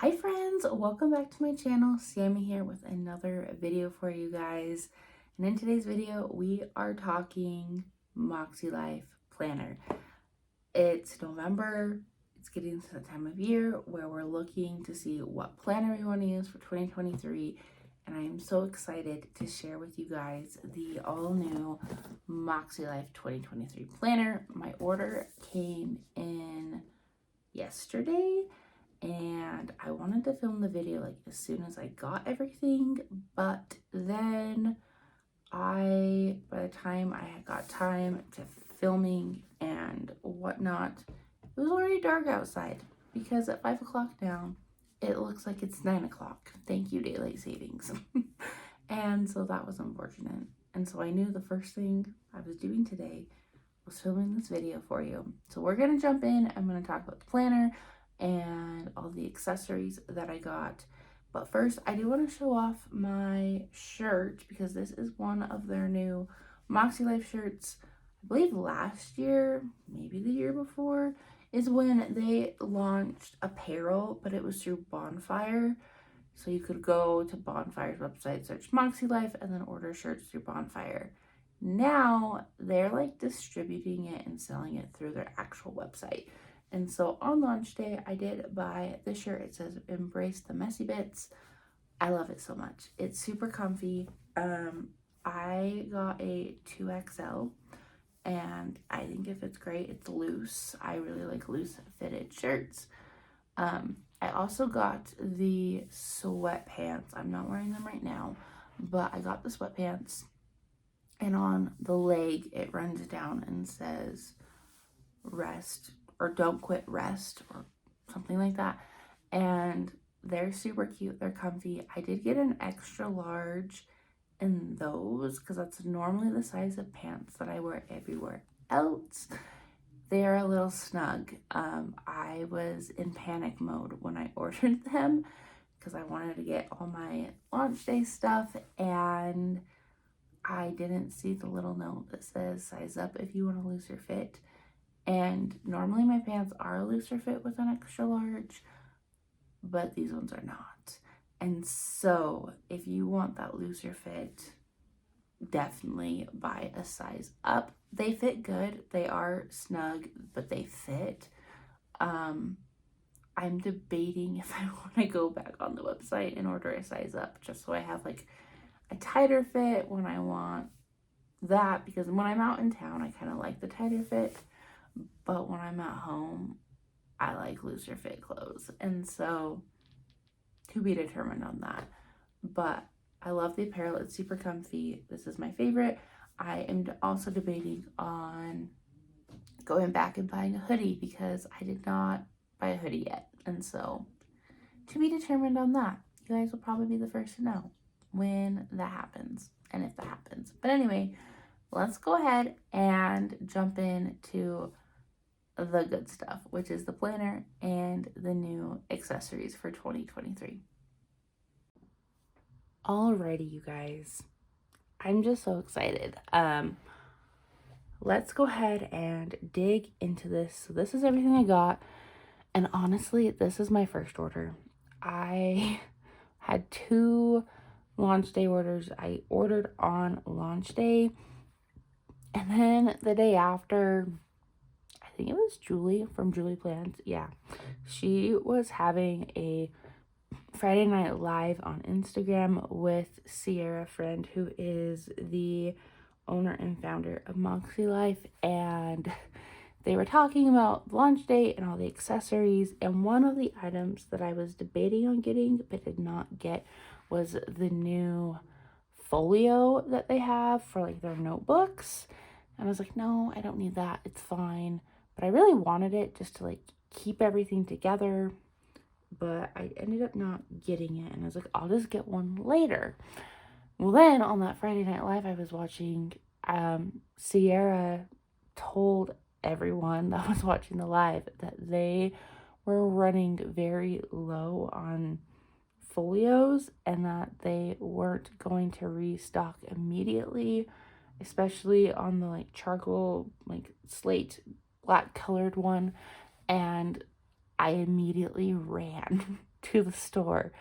Hi friends, welcome back to my channel. Sammy here with another video for you guys. And in today's video, we are talking MakseLife Planner. It's November. It's getting to the time of year where we're looking to see what planner we want to use for 2023. And I am so excited to share with you guys the all-new MakseLife 2023 planner. My order came in yesterday, and I wanted to film the video like as soon as I got everything, but then by the time I had got time to filming and whatnot, it was already dark outside because at 5 o'clock now, it looks like it's 9 o'clock. Thank you, daylight savings. And so that was unfortunate. And so I knew the first thing I was doing today was filming this video for you. So we're gonna jump in. I'm gonna talk about the planner and all the accessories that I got. But first, I do want to show off my shirt because this is one of their new MakseLife shirts. I believe last year, maybe the year before, is when they launched apparel, but it was through Bonfire. So you could go to Bonfire's website, search MakseLife, and then order shirts through Bonfire. Now they're like distributing it and selling it through their actual website. And so on launch day, I did buy this shirt. It says embrace the messy bits. I love it so much. It's super comfy. I got a 2XL and I think it fits great. It's loose. I really like loose fitted shirts. I also got the sweatpants. I'm not wearing them right now, but I got the sweatpants, and on the leg it runs down and says rest or don't quit, rest, or something like that. And they're super cute. They're comfy. I did get an extra large in those because that's normally the size of pants that I wear everywhere else. They're a little snug. I was in panic mode when I ordered them because I wanted to get all my launch day stuff, and I didn't see the little note that says size up if you want a looser fit. And normally my pants are a looser fit with an extra large, but these ones are not. And so if you want that looser fit, definitely buy a size up. They fit good. They are snug, but they fit. I'm debating if I want to go back on the website and order a size up just so I have like a tighter fit when I want that, because when I'm out in town, I kind of like the tighter fit. But when I'm at home, I like looser fit clothes. And so, to be determined on that. But I love the apparel. It's super comfy. This is my favorite. I am also debating on going back and buying a hoodie because I did not buy a hoodie yet. And so, to be determined on that. You guys will probably be the first to know when that happens and if that happens. But anyway, let's go ahead and jump into the good stuff, which is the planner and the new accessories for 2023. Alrighty, you guys, I'm just so excited. Let's go ahead and dig into this. So this is everything I got, and honestly, this is my first order. I had 2 launch day orders. I ordered on launch day, and then the day after, I think it was Julie from Julie Plans. Yeah. She was having a Friday Night Live on Instagram with Sierra Friend, who is the owner and founder of MakseLife, and they were talking about launch date and all the accessories, and one of the items that I was debating on getting but did not get was the new folio that they have for like their notebooks. And I was like, no, I don't need that. It's fine. But I really wanted it just to like keep everything together. But I ended up not getting it. And I was like, I'll just get one later. Well, then on that Friday Night Live I was watching, Sierra told everyone that was watching the live that they were running very low on folios and that they weren't going to restock immediately, especially on the like charcoal, like slate black colored one. And I immediately ran to the store.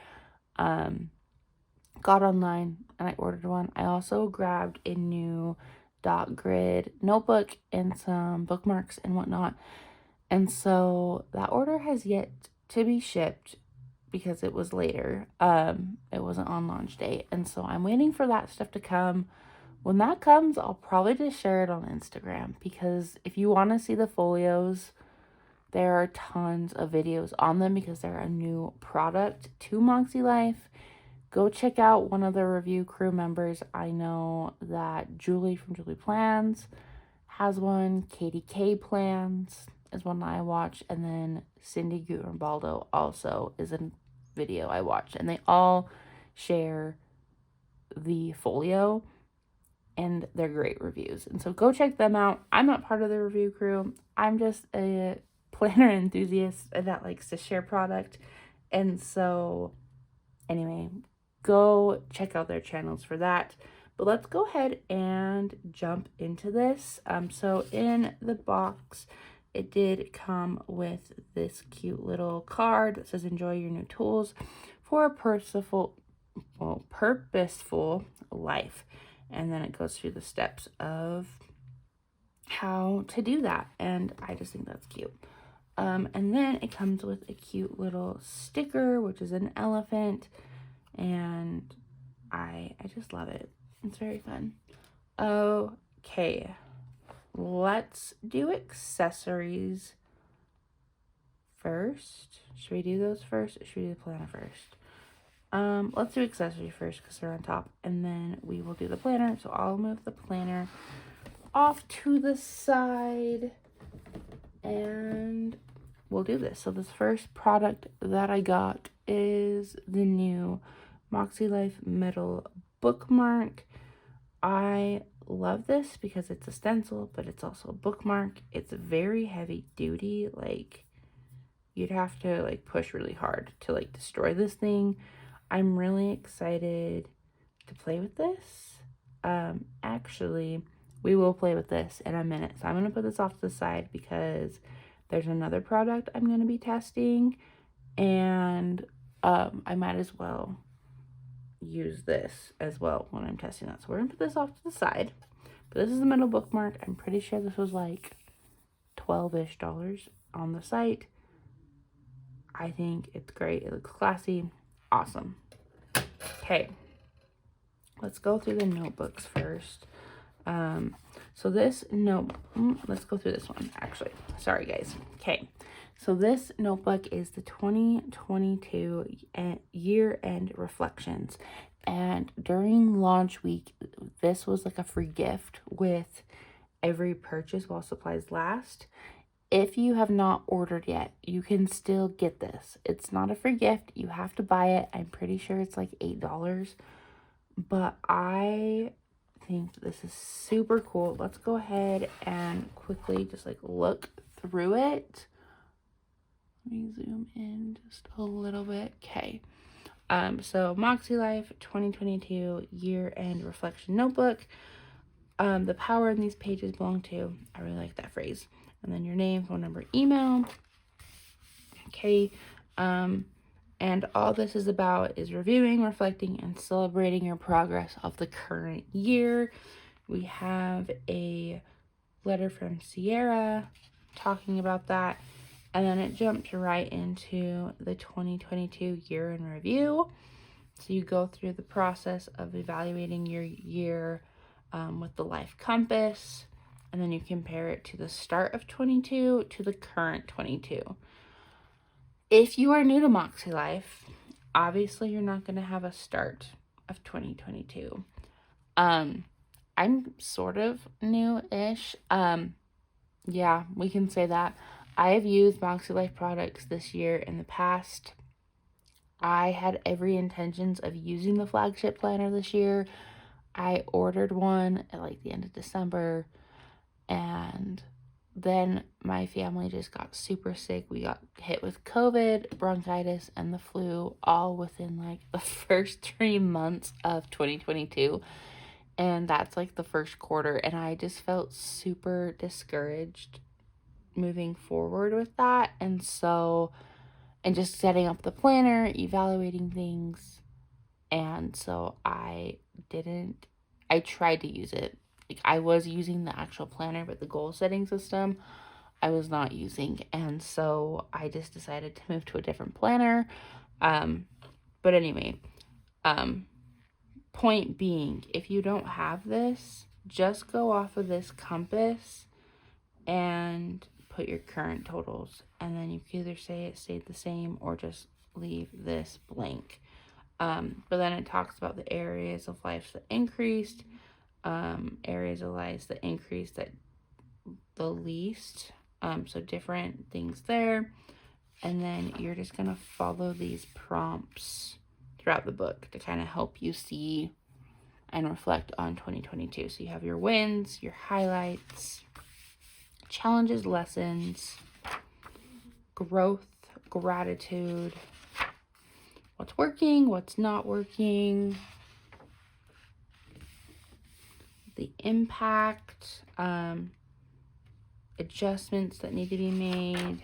Got online and I ordered one. I also grabbed a new dot grid notebook and some bookmarks and whatnot. And so that order has yet to be shipped because it was later. It wasn't on launch date. And so I'm waiting for that stuff to come. When that comes, I'll probably just share it on Instagram, because if you want to see the folios, there are tons of videos on them because they're a new product to MakseLife. Go check out one of the review crew members. I know that Julie from Julie Plans has one. Katie K Plans is one that I watch. And then Cindy Gutenbaldo also is a video I watch. And they all share the folio, and they're great reviews. And so go check them out. I'm not part of the review crew. I'm just a planner enthusiast that likes to share product. And so anyway, go check out their channels for that. But let's go ahead and jump into this. So in the box, it did come with this cute little card that says, "Enjoy your new tools for a purposeful life." And then it goes through the steps of how to do that. And I just think that's cute. And then it comes with a cute little sticker, which is an elephant. And I just love it. It's very fun. Okay, let's do accessories first. Should we do those first, or should we do the planner first? Let's do accessories first because they're on top, and then we will do the planner. So I'll move the planner off to the side and we'll do this. So this first product that I got is the new MakseLife metal bookmark. I love this because it's a stencil, but it's also a bookmark. It's very heavy duty. Like, you'd have to like push really hard to like destroy this thing. I'm really excited to play with this. Actually, we will play with this in a minute. So I'm going to put this off to the side because there's another product I'm going to be testing, and I might as well use this as well when I'm testing that. So we're going to put this off to the side. But this is the metal bookmark. I'm pretty sure this was like $12-ish on the site. I think it's great. It looks classy. Awesome. Okay, let's go through the notebooks first. So this let's go through this one actually. Sorry guys. Okay, so this notebook is the 2022 year-end reflections, and during launch week, this was like a free gift with every purchase while supplies last. If you have not ordered yet, you can still get this. It's not a free gift. You have to buy it. I'm pretty sure it's like $8. But I think this is super cool. Let's go ahead and quickly just like look through it. Let me zoom in just a little bit. Okay. So MakseLife 2022 year-end reflection notebook. The power in these pages belong to. I really like that phrase. And then your name, phone number, email. Okay. And all this is about is reviewing, reflecting, and celebrating your progress of the current year. We have a letter from Sierra talking about that. And then it jumped right into the 2022 year in review. So you go through the process of evaluating your year with the Life Compass. And then you compare it to the start of 22 to the current 22. If you are new to MakseLife, obviously you're not going to have a start of 2022. I'm sort of new-ish. Yeah, we can say that. I have used MakseLife products this year in the past. I had every intentions of using the flagship planner this year. I ordered one at like the end of December, and then my family just got super sick. We got hit with COVID, bronchitis, and the flu all within like the first 3 months of 2022. And that's like the first quarter. And I just felt super discouraged moving forward with that. And so and just setting up the planner, evaluating things. And so I tried to use it. Like, I was using the actual planner, but the goal setting system I was not using. And so I just decided to move to a different planner. But anyway, point being, if you don't have this, just go off of this compass and put your current totals. And then you can either say it stayed the same or just leave this blank. But then it talks about the areas of life that increased, areas of life that increased at the least. So different things there. And then you're just going to follow these prompts throughout the book to kind of help you see and reflect on 2022. So you have your wins, your highlights, challenges, lessons, growth, gratitude, what's working, what's not working, the impact, adjustments that need to be made,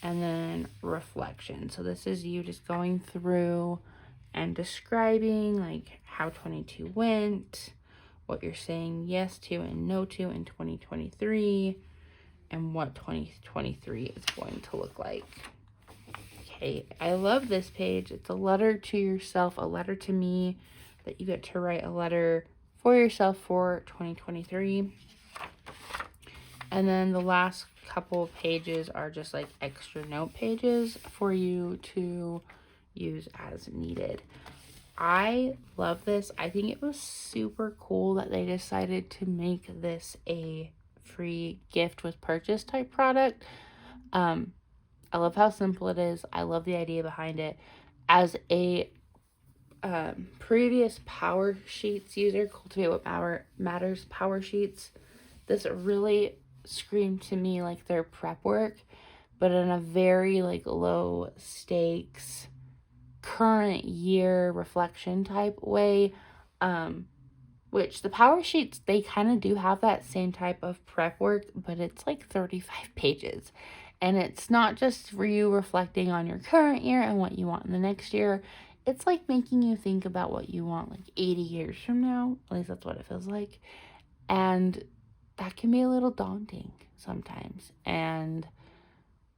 and then reflection. So this is you just going through and describing like how 22 went, what you're saying yes to and no to in 2023, and what 2023 is going to look like. Okay, I love this page. It's a letter to yourself, a letter to me, that you get to write a letter for yourself for 2023. And then the last couple of pages are just like extra note pages for you to use as needed. I love this. I think it was super cool that they decided to make this a free gift with purchase type product. I love how simple it is. I love the idea behind it. As a previous Power Sheets user, Cultivate What Matters Power Sheets, this really screamed to me like their prep work, but in a very like low stakes, current year reflection type way. Which the Power Sheets, they kind of do have that same type of prep work, but it's like 35 pages. And it's not just for you reflecting on your current year and what you want in the next year. It's like making you think about what you want like 80 years from now. At least that's what it feels like. And that can be a little daunting sometimes. And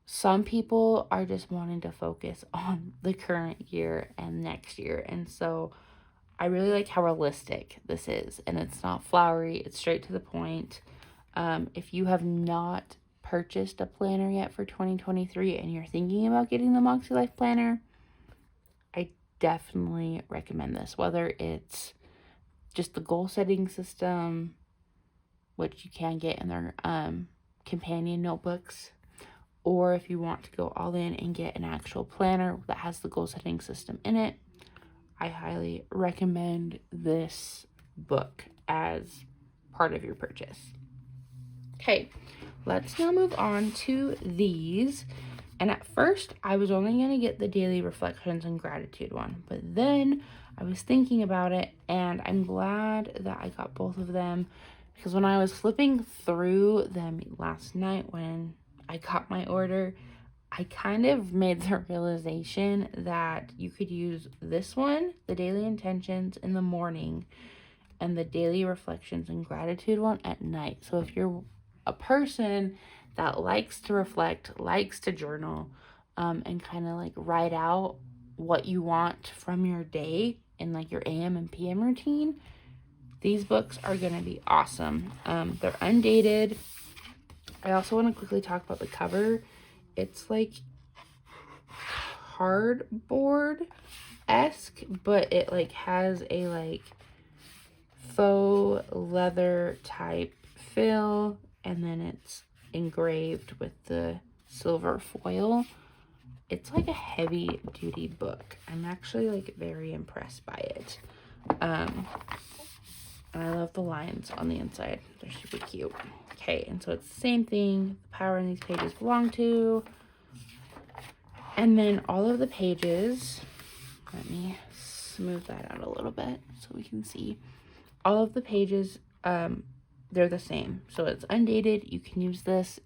some people are just wanting to focus on the current year and next year. And so I really like how realistic this is. And it's not flowery. It's straight to the point. If you have not purchased a planner yet for 2023 and you're thinking about getting the MakseLife Planner, I definitely recommend this. Whether it's just the goal setting system, which you can get in their companion notebooks, or if you want to go all in and get an actual planner that has the goal setting system in it, I highly recommend this book as part of your purchase. Okay, let's now move on to these. And at first, I was only going to get the daily reflections and gratitude one, but then I was thinking about it, and I'm glad that I got both of them, because when I was flipping through them last night when I got my order, I kind of made the realization that you could use this one, the daily intentions, in the morning, and the daily reflections and gratitude one at night. So if you're a person that likes to reflect, likes to journal, and kind of like write out what you want from your day in like your AM and PM routine, these books are going to be awesome. They're undated. I also want to quickly talk about the cover. It's like cardboard-esque, but it like has a like faux leather type fill, and then it's engraved with the silver foil. It's like a heavy duty book. I'm actually like very impressed by it. And I love the lines on the inside. They're super cute. Okay, and so it's the same thing. The power in these pages belong to. And then all of the pages, let me smooth that out a little bit so we can see. All of the pages, they're the same. So it's undated. You can use this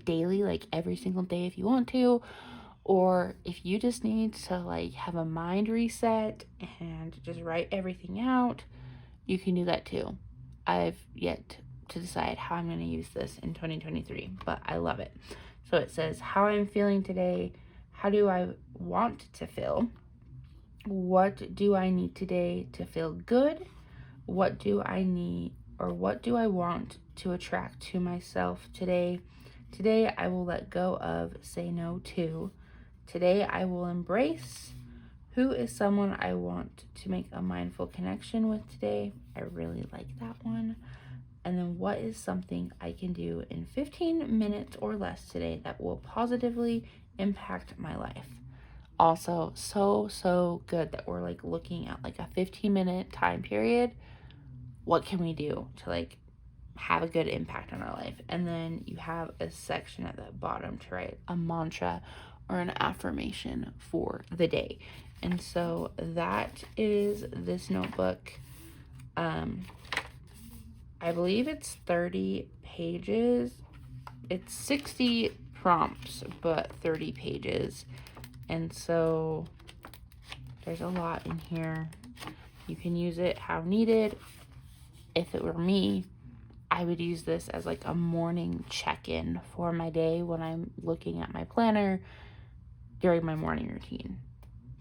daily, like every single day if you want to, Or if you just need to like have a mind reset and just write everything out, you can do that too. I've yet to decide how I'm going to use this in 2023, but I love it. So it says how I'm feeling today. How do I want to feel? What do I need today to feel good? What do I need, or what do I want to attract to myself today? Today I will let go of, say no to. Today I will embrace. Who is someone I want to make a mindful connection with today? I really like that one. And then what is something I can do in 15 minutes or less today that will positively impact my life? Also, so good that we're like looking at like a 15-minute time period. What can we do to like have a good impact on our life? And then you have a section at the bottom to write a mantra or an affirmation for the day. And so that is this notebook. I believe it's 30 pages. It's 60 prompts, but 30 pages. And so there's a lot in here. You can use it how needed. If it were me, I would use this as like a morning check-in for my day when I'm looking at my planner during my morning routine.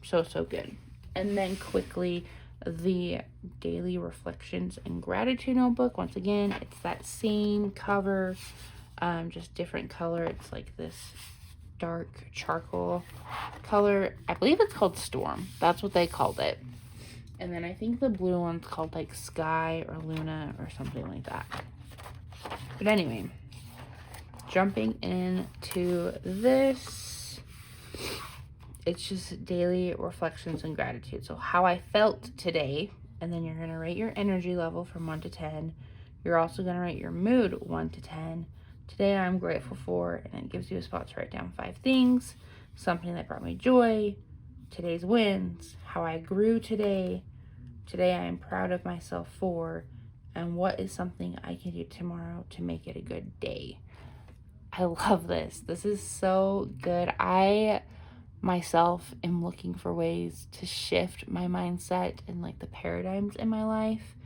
So good. And then quickly, the daily reflections and gratitude notebook. Once again, it's that same cover, just different color. It's like this dark charcoal color. I believe it's called Storm. That's what they called it. And then I think the blue one's called like Sky or Luna or something like that. But anyway, jumping into this, it's just daily reflections and gratitude. So how I felt today, and then you're going to rate your energy level from 1 to 10. You're also going to rate your mood 1 to 10. Today I'm grateful for, and it gives you a spot to write down 5 things. Something that brought me joy, today's wins, how I grew today, today I am proud of myself for, and what is something I can do tomorrow to make it a good day. I love this. This is so good. I myself am looking for ways to shift my mindset and like the paradigms in my life.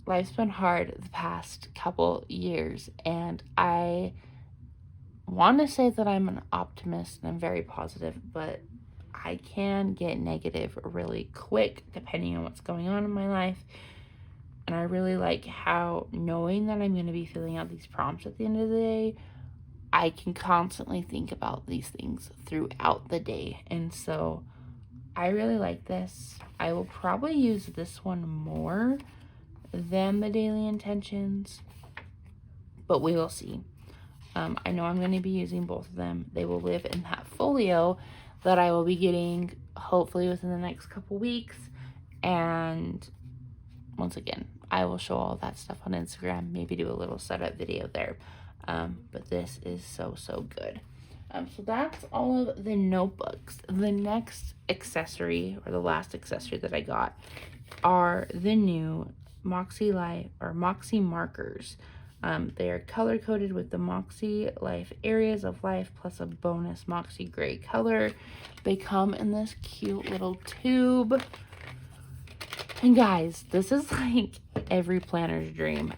Life's been hard the past couple years, and I want to say that I'm an optimist and I'm very positive, but I can get negative really quick depending on what's going on in my life. And I really like how, knowing that I'm going to be filling out these prompts at the end of the day, I can constantly think about these things throughout the day. And so I really like this. I will probably use this one more than the daily intentions, but we will see. I know I'm going to be using both of them. They will live in that folio that I will be getting hopefully within the next couple weeks. And once again, I will show all that stuff on Instagram, maybe do a little setup video there. But this is so good. So that's all of the notebooks. The next accessory, or the last accessory that I got, are the new MakseLife or Moxie markers. They are color coded with the MakseLife areas of life plus a bonus Moxie gray color. They come in this cute little tube. And guys, this is like every planner's dream,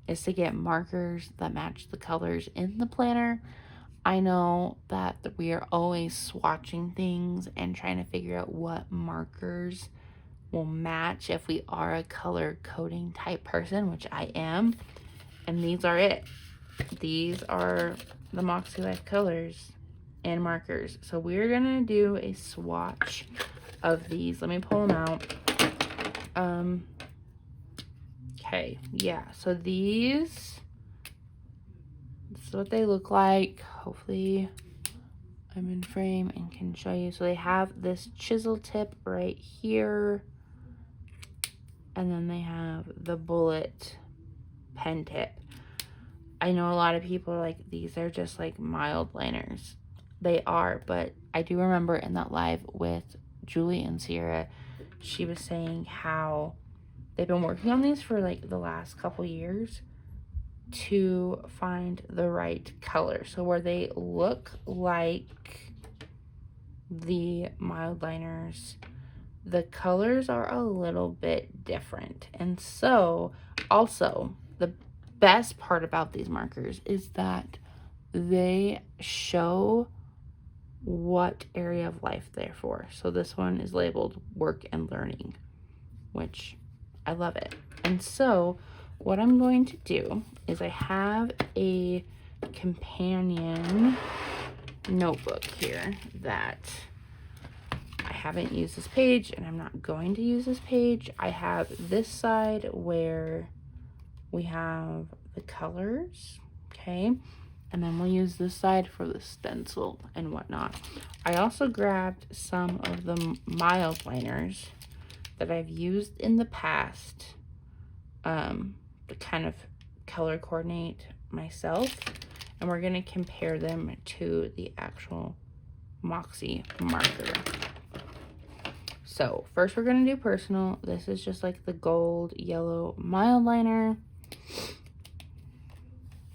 is to get markers that match the colors in the planner. I know that we are always swatching things and trying to figure out what markers will match if we are a color coding type person, which I am. And these are it. These are the MakseLife colors and markers. So we're gonna do a swatch of these. Let me pull them out. Okay, yeah, so this is what they look like. Hopefully I'm in frame and can show you. So they have this chisel tip right here, and then they have the bullet pen tip. I know a lot of people are like, these are just like mild liners. They are, but I do remember in that live with Julie and Sierra, she was saying how they've been working on these for like the last couple years to find the right color. So where they look like the mild liners, the colors are a little bit different. And so also the best part about these markers is that they show what area of life they're for. So this one is labeled work and learning, which I love it. And so what I'm going to do is I have a companion notebook here that I haven't used this page, and I'm not going to use this page. I have this side where we have the colors, okay? And then we'll use this side for the stencil and whatnot. I also grabbed some of the mild liners that I've used in the past to kind of color coordinate myself. And we're gonna compare them to the actual Moxie marker. So first we're gonna do personal. This is just like the gold yellow mild liner.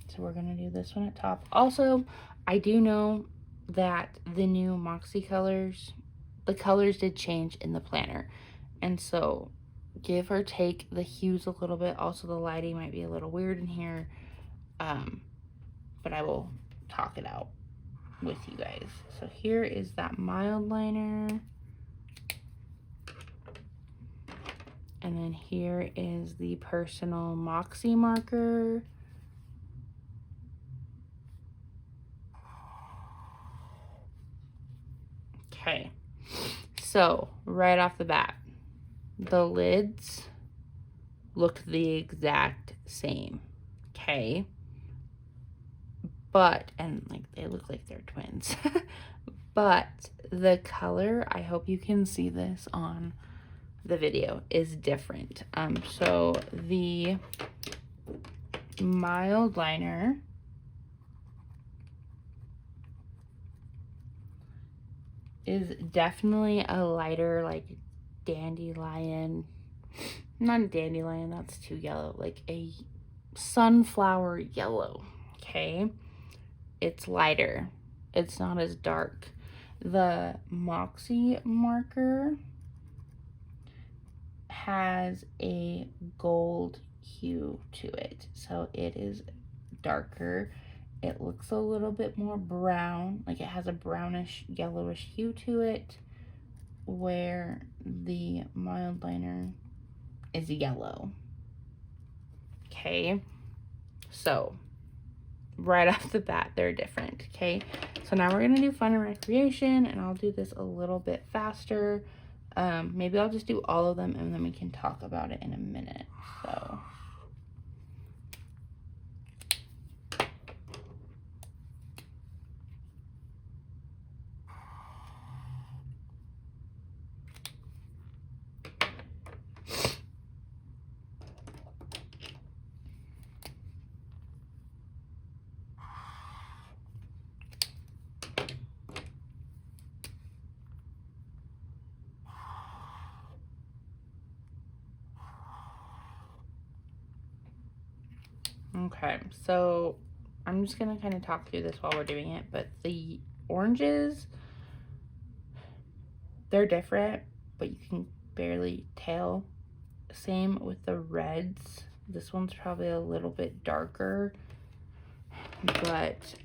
So we're gonna do this one at top. Also, I do know that the new Moxie colors, the colors did change in the planner. And so give or take the hues a little bit. Also the lighting might be a little weird in here. But I will talk it out with you guys. So here is that mild liner. And then here is the personal Moxie marker. Okay, so right off the bat, the lids look the exact same, okay? But, and like they look like they're twins, but the color, I hope you can see this on the video, is different. So the mild liner is definitely a lighter, like dandelion, not a dandelion, that's too yellow, like a sunflower yellow, okay? It's lighter, it's not as dark. The Moxie marker has a gold hue to it, so it is darker. It looks a little bit more brown, like it has a brownish yellowish hue to it, where the mild liner is yellow. Okay, so right off the bat they're different. Okay, so now we're gonna do fun and recreation, and I'll do this a little bit faster. Maybe I'll just do all of them and then we can talk about it in a minute. So okay, so I'm just gonna kind of talk through this while we're doing it, but the oranges, they're different, but you can barely tell. Same with the reds. This one's probably a little bit darker, but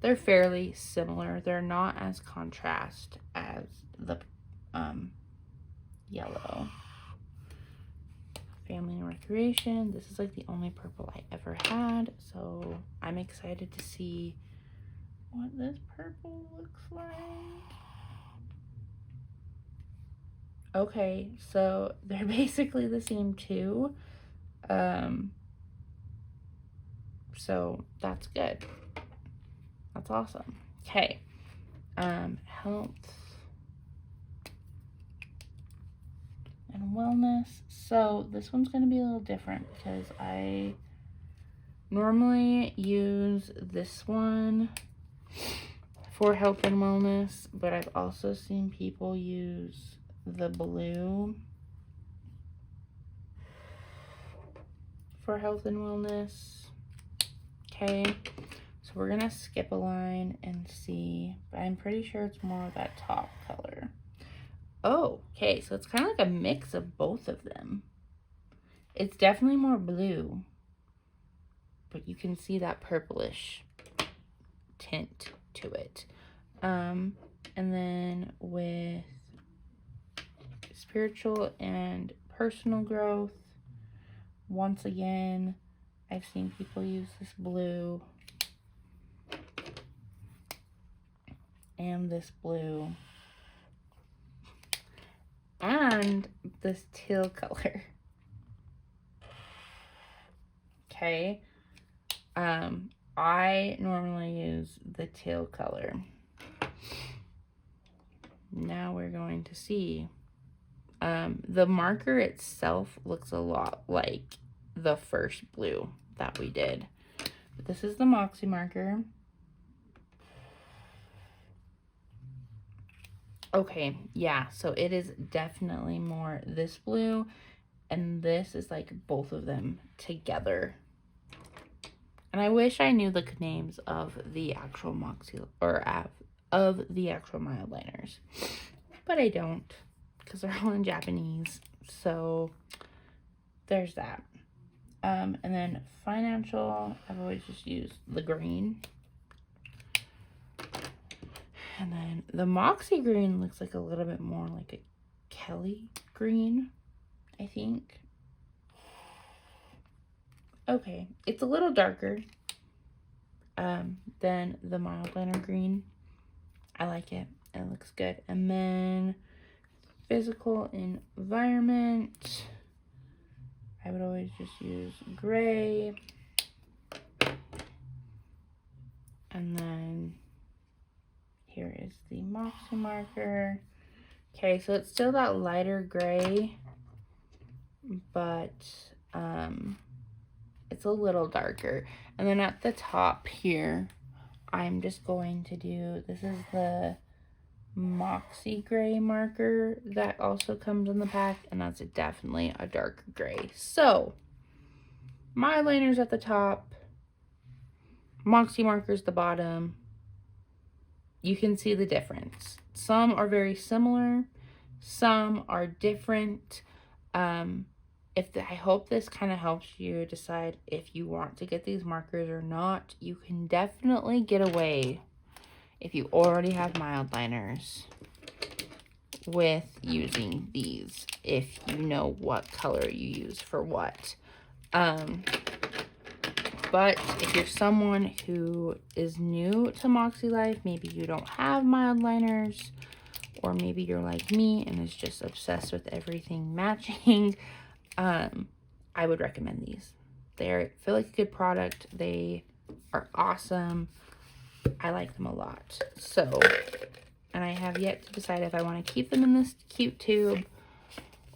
they're fairly similar. They're not as contrast as the yellow. Family and recreation. This is like the only purple I ever had, so I'm excited to see what this purple looks like. Okay, so they're basically the same too. So that's good. That's awesome. Okay. Health and wellness. So this one's going to be a little different because I normally use this one for health and wellness, but I've also seen people use the blue for health and wellness. Okay, so we're gonna skip a line and see, but I'm pretty sure it's more of that top color. Oh, okay, so it's kind of like a mix of both of them. It's definitely more blue, but you can see that purplish tint to it. And then with spiritual and personal growth, once again, I've seen people use this blue and this blue and this teal color. Okay. I normally use the teal color. Now we're going to see. The marker itself looks a lot like the first blue that we did. But this is the Moxie marker. Okay, yeah, so it is definitely more this blue, and this is like both of them together. And I wish I knew the names of the actual Moxie, or of the actual mild liners, but I don't, because they're all in Japanese. So there's that. And then financial, I've always just used the green. And then the Moxie green looks like a little bit more like a Kelly green, I think. Okay, it's a little darker than the mild liner green. I like it. It looks good. And then physical environment, I would always just use gray. And then here is the Moxie marker. Okay, so it's still that lighter gray, but it's a little darker. And then at the top here, I'm just going to do, this is the Moxie gray marker that also comes in the pack, and that's definitely a darker gray. So my liner's at the top, Moxie marker's the bottom. You can see the difference. Some are very similar, some are different. I hope this kind of helps you decide if you want to get these markers or not. You can definitely get away, if you already have mild liners, with using these if you know what color you use for what. But if you're someone who is new to MakseLife, maybe you don't have mild liners, or maybe you're like me and is just obsessed with everything matching, I would recommend these. They feel like a good product. They are awesome. I like them a lot. So, and I have yet to decide if I want to keep them in this cute tube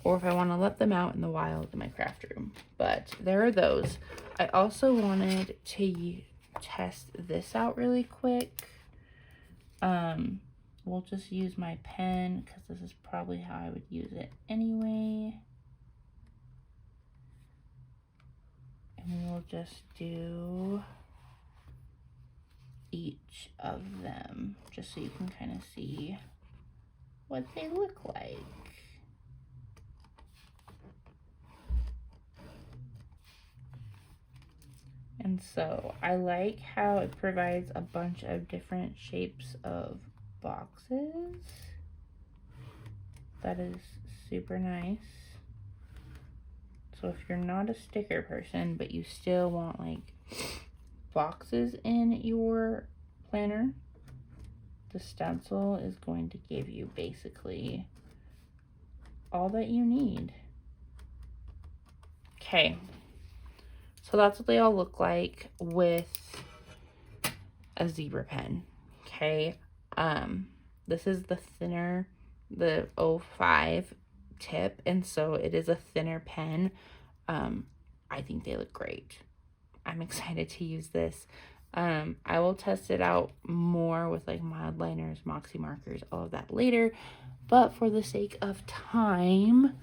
or if I want to let them out in the wild in my craft room. But there are those. I also wanted to test this out really quick. We'll just use my pen because this is probably how I would use it anyway. And we'll just do each of them just so you can kind of see what they look like. And so I like how it provides a bunch of different shapes of boxes. That is super nice. So if you're not a sticker person, but you still want like boxes in your planner, the stencil is going to give you basically all that you need. Okay, so that's what they all look like with a zebra pen. Okay, this is the thinner, the 05 tip, and so it is a thinner pen. I think they look great. I'm excited to use this. I will test it out more with like mild liners, Moxie markers, all of that later. But for the sake of time,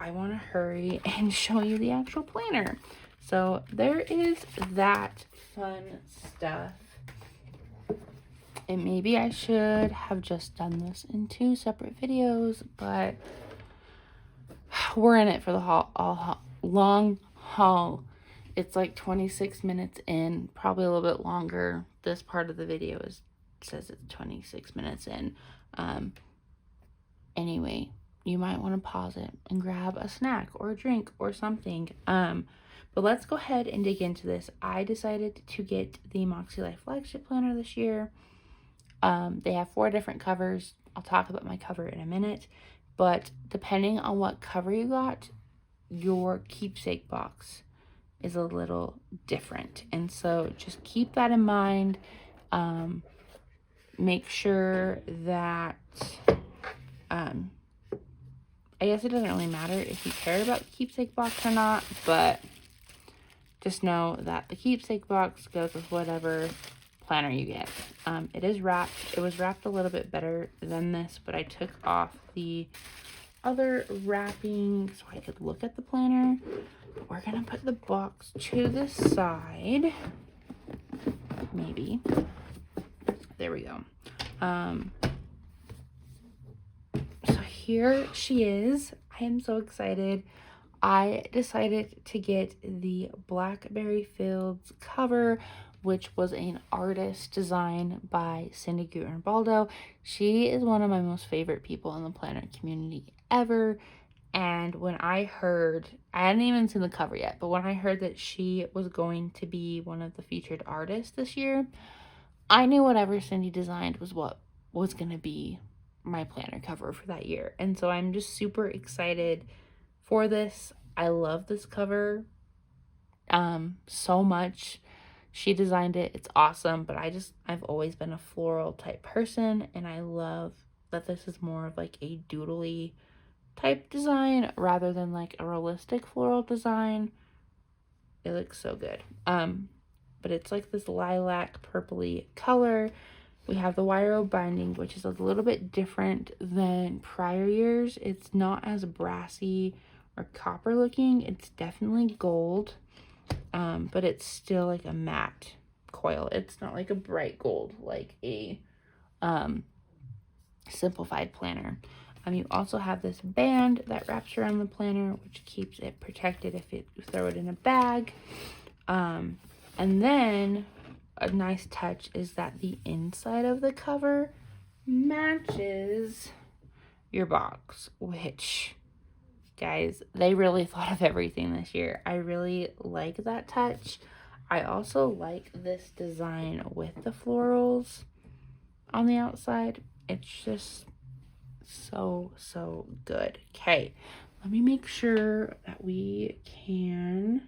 I want to hurry and show you the actual planner. So there is that fun stuff. And maybe I should have just done this in 2 separate videos, but we're in it for the long haul. It's like 26 minutes in, probably a little bit longer. This part of the video says it's 26 minutes in. Anyway, you might want to pause it and grab a snack or a drink or something. But let's go ahead and dig into this. I decided to get the MakseLife flagship planner this year. They have 4 different covers. I'll talk about my cover in a minute. But depending on what cover you got, your keepsake box is a little different. And so just keep that in mind. Make sure that, I guess it doesn't really matter if you care about the keepsake box or not, but just know that the keepsake box goes with whatever planner you get. It is wrapped. It was wrapped a little bit better than this, but I took off the other wrapping so I could look at the planner. But we're gonna put the box to the side. Maybe. There we go. So here she is. I am so excited. I decided to get the Blackberry Fields cover, which was an artist design by Cindy Guttenbaldo. She is one of my most favorite people in the planner community ever. And when I heard, I hadn't even seen the cover yet, but when I heard that she was going to be one of the featured artists this year, I knew whatever Cindy designed was what was going to be my planner cover for that year. And so I'm just super excited for this. I love this cover so much. She designed it. It's awesome, but I've always been a floral type person, and I love that this is more of like a doodly type design rather than like a realistic floral design. It looks so good. But it's like this lilac purpley color. We have the wire rope binding, which is a little bit different than prior years. It's not as brassy or copper looking. It's definitely gold, but it's still like a matte coil. It's not like a bright gold like a simplified planner. You also have this band that wraps around the planner, which keeps it protected if you throw it in a bag. And then a nice touch is that the inside of the cover matches your box, which, guys, they really thought of everything this year. I really like that touch. I also like this design with the florals on the outside. It's just so good. Okay, let me make sure that we can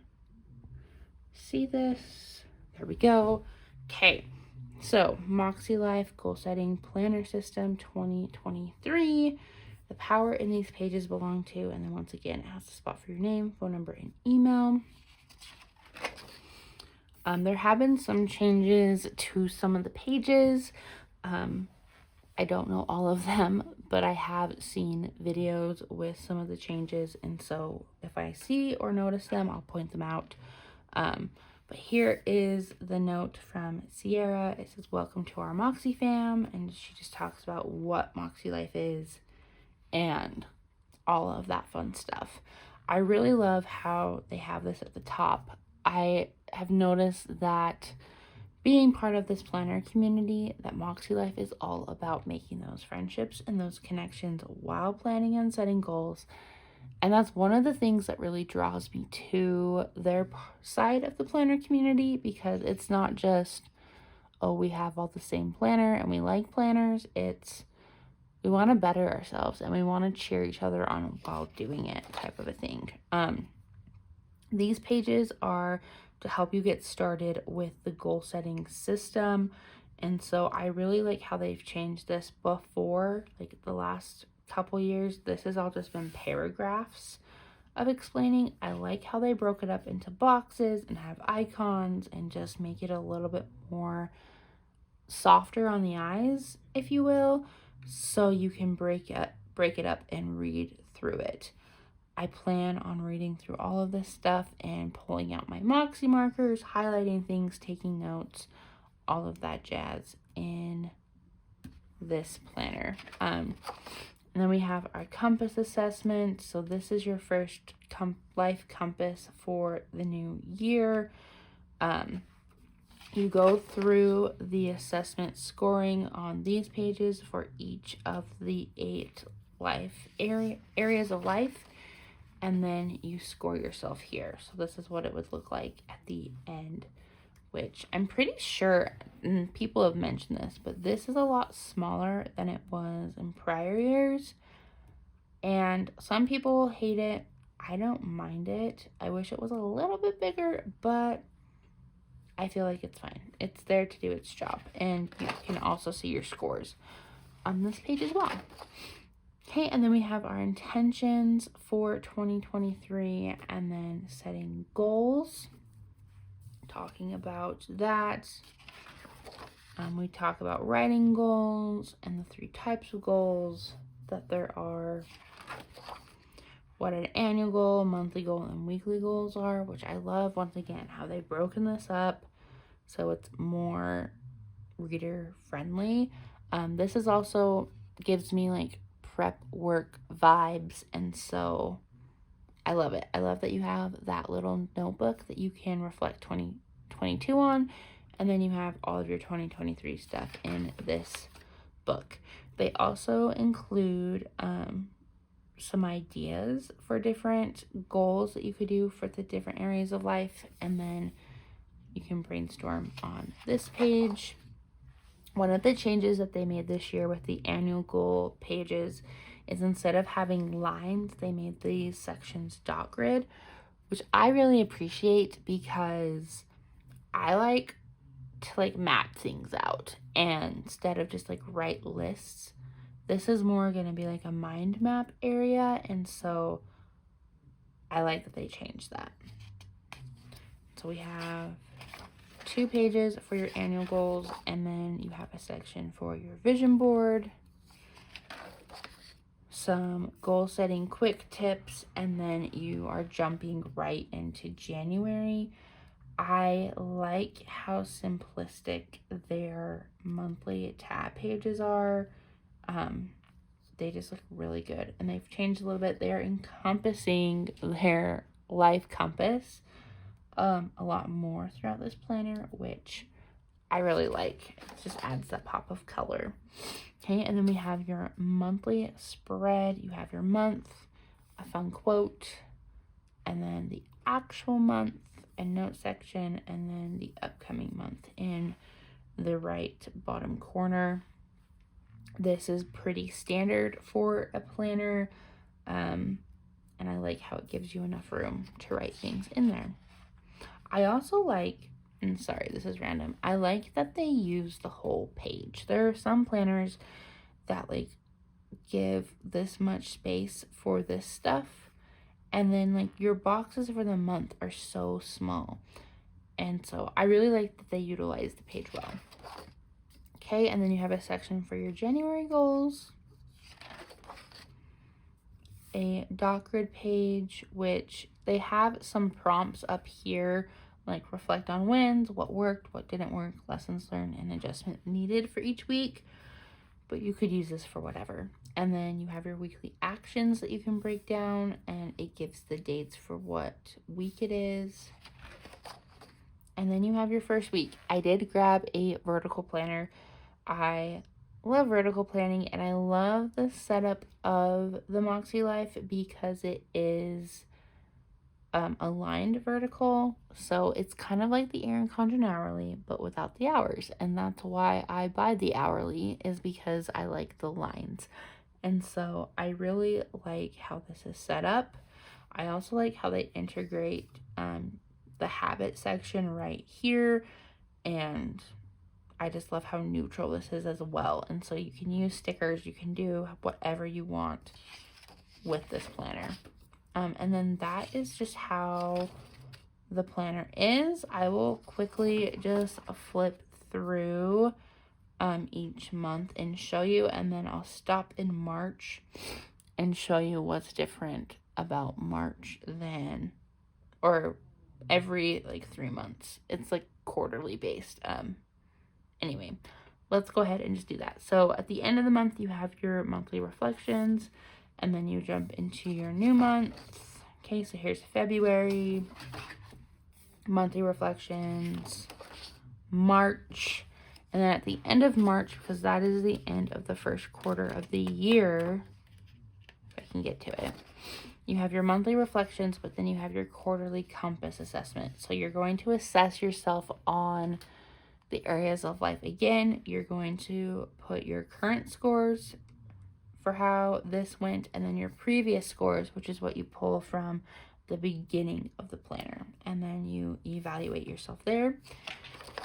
see this. There we go. Okay, so MakseLife Goal Setting Planner System 2023. The power in these pages belong to, and then once again, it has a spot for your name, phone number, and email. There have been some changes to some of the pages. I don't know all of them, but I have seen videos with some of the changes, and so if I see or notice them, I'll point them out. But here is the note from Sierra. It says, "Welcome to our Moxie fam," and she just talks about what MakseLife is and all of that fun stuff. I really love how they have this at the top. I have noticed that being part of this planner community, that MakseLife is all about making those friendships and those connections while planning and setting goals. And that's one of the things that really draws me to their side of the planner community, because it's not just, oh, we have all the same planner and we like planners. It's, we want to better ourselves and we want to cheer each other on while doing it, type of a thing. These pages are to help you get started with the goal setting system. And so I really like how they've changed this. Before, like the last couple years, this has all just been paragraphs of explaining. I like how they broke it up into boxes and have icons and just make it a little bit more softer on the eyes, if you will, so you can break it up and read through it. I plan on reading through all of this stuff and pulling out my Moxie markers, highlighting things, taking notes, all of that jazz in this planner. And then we have our compass assessment. So this is your first life compass for the new year. You go through the assessment scoring on these pages for each of the 8 life areas of life, and then you score yourself here. So this is what it would look like at the end, which I'm pretty sure, and people have mentioned this, but this is a lot smaller than it was in prior years. And some people hate it. I don't mind it. I wish it was a little bit bigger, but I feel like it's fine. It's there to do its job. And you can also see your scores on this page as well. Okay, and then we have our intentions for 2023 and then setting goals. Talking about that. We talk about writing goals and the 3 types of goals that there are. What an annual goal, monthly goal, and weekly goals are, which I love, once again, how they've broken this up so it's more reader friendly. This is also gives me like prep work vibes, and so I love it. I love that you have that little notebook that you can reflect 2022 on, and then you have all of your 2023 stuff in this book. They also include some ideas for different goals that you could do for the different areas of life, and then you can brainstorm on this page. One of the changes that they made this year with the annual goal pages is instead of having lines, they made these sections dot grid, which I really appreciate because I like to map things out, and instead of just write lists, this is more going to be like a mind map area, and so I like that they changed that. So we have 2 pages for your annual goals, and then you have a section for your vision board, some goal setting quick tips, and then you are jumping right into January. I like how simplistic their monthly tab pages are. They just look really good, and they've changed a little bit. They're encompassing their life compass a lot more throughout this planner, which I really like. It just adds that pop of color. Okay, and then we have your monthly spread. You have your month, a fun quote, and then the actual month and note section, and then the upcoming month in the right bottom corner. This is pretty standard for a planner, and I like how it gives you enough room to write things in there. I also like, and sorry, this is random, I like that they use the whole page. There are some planners that give this much space for this stuff, and then your boxes for the month are so small, and so I really like that they utilize the page well. Okay, and then you have a section for your January goals, a dot grid page, which they have some prompts up here, like reflect on wins, what worked, what didn't work, lessons learned, and adjustment needed for each week, but you could use this for whatever. And then you have your weekly actions that you can break down, and it gives the dates for what week it is. And then you have your first week. I did grab a vertical planner. I love vertical planning, and I love the setup of the MakseLife because it is aligned vertical, so it's kind of like the Erin Condren hourly but without the hours, and that's why I buy the hourly, is because I like the lines. And so I really like how this is set up. I also like how they integrate the habit section right here, and I just love how neutral this is as well. And so you can use stickers, you can do whatever you want with this planner. And then that is just how the planner is. I will quickly just flip through each month and show you, and then I'll stop in March and show you what's different about March then, or every like 3 months. It's like quarterly based. Anyway, let's go ahead and just do that. So at the end of the month, you have your monthly reflections, and then you jump into your new month. Okay, so here's February, monthly reflections, March, and then at the end of March, because that is the end of the first quarter of the year, if I can get to it, you have your monthly reflections, but then you have your quarterly compass assessment. So you're going to assess yourself on the areas of life. Again, you're going to put your current scores for how this went, and then your previous scores, which is what you pull from the beginning of the planner, and then you evaluate yourself there.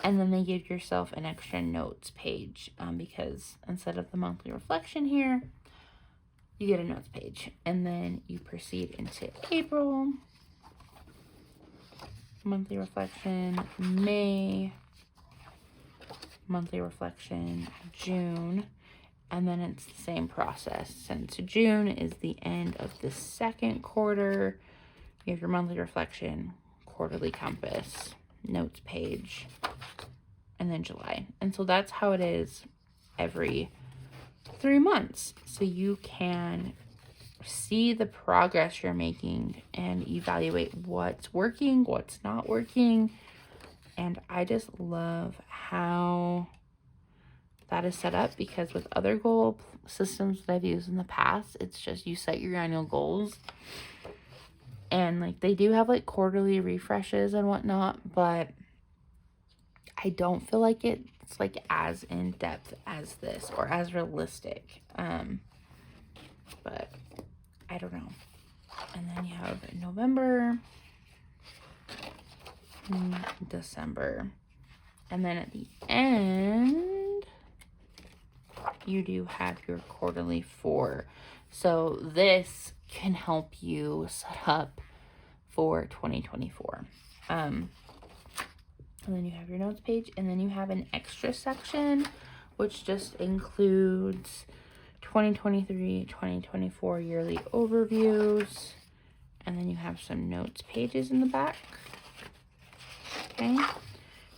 And then they give yourself an extra notes page, because instead of the monthly reflection here, you get a notes page. And then you proceed into April, monthly reflection, May, monthly reflection, June, and then it's the same process. Since June is the end of the second quarter, you have your monthly reflection, quarterly compass, notes page, and then July. And so that's how it is every 3 months. So you can see the progress you're making and evaluate what's working, what's not working. And I just love how that is set up, because with other goal systems that I've used in the past, it's just you set your annual goals, and like they do have like quarterly refreshes and whatnot, but I don't feel like it's like as in depth as this, or as realistic. But I don't know. And then you have November, December, and then at the end you do have your quarterly 4. So this can help you set up for 2024. And then you have your notes page, and then you have an extra section, which just includes 2023, 2024 yearly overviews. And then you have some notes pages in the back. Okay.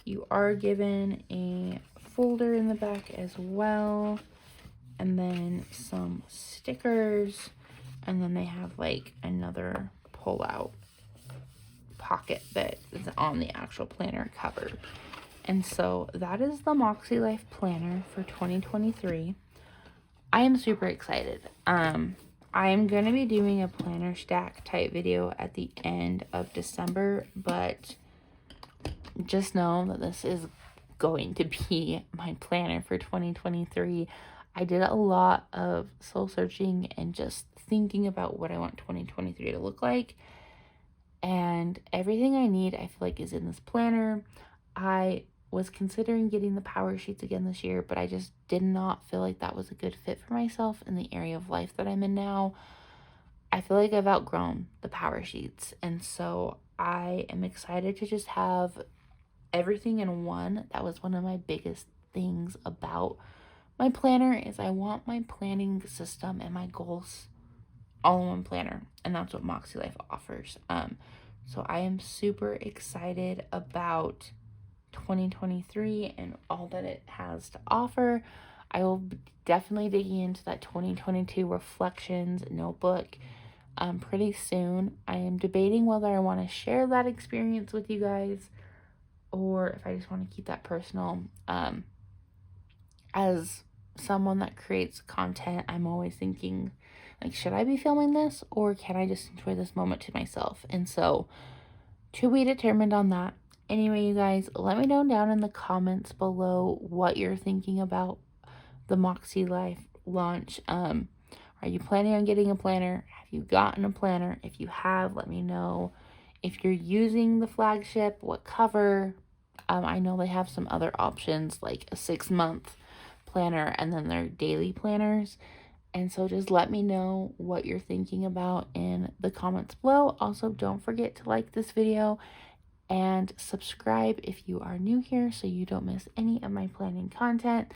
You are given a folder in the back as well, and then some stickers, and then they have like another pull-out pocket that is on the actual planner cover. And so that is the MakseLife Planner for 2023. I am super excited. I am going to be doing a planner stack type video at the end of December, but just know that this is going to be my planner for 2023. I did a lot of soul searching and just thinking about what I want 2023 to look like. And everything I need, I feel like, is in this planner. I was considering getting the power sheets again this year, but I just did not feel like that was a good fit for myself in the area of life that I'm in now. I feel like I've outgrown the power sheets. And so I am excited to just have everything in one. That was one of my biggest things about my planner, is I want my planning system and my goals all in one planner, and that's what MakseLife offers. So I am super excited about 2023 and all that it has to offer. I will be definitely digging into that 2022 reflections notebook pretty soon. I am debating whether I want to share that experience with you guys, or if I just want to keep that personal. As someone that creates content, I'm always thinking, like, should I be filming this, or can I just enjoy this moment to myself? And so, to be determined on that. Anyway, you guys, let me know down in the comments below what you're thinking about the MakseLife launch. Are you planning on getting a planner? Have you gotten a planner? If you have, let me know. If you're using the flagship, what cover? I know they have some other options, like a 6-month planner and then their daily planners. And so just let me know what you're thinking about in the comments below. Also, don't forget to like this video and subscribe if you are new here so you don't miss any of my planning content.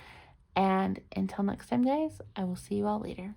And until next time, guys, I will see you all later.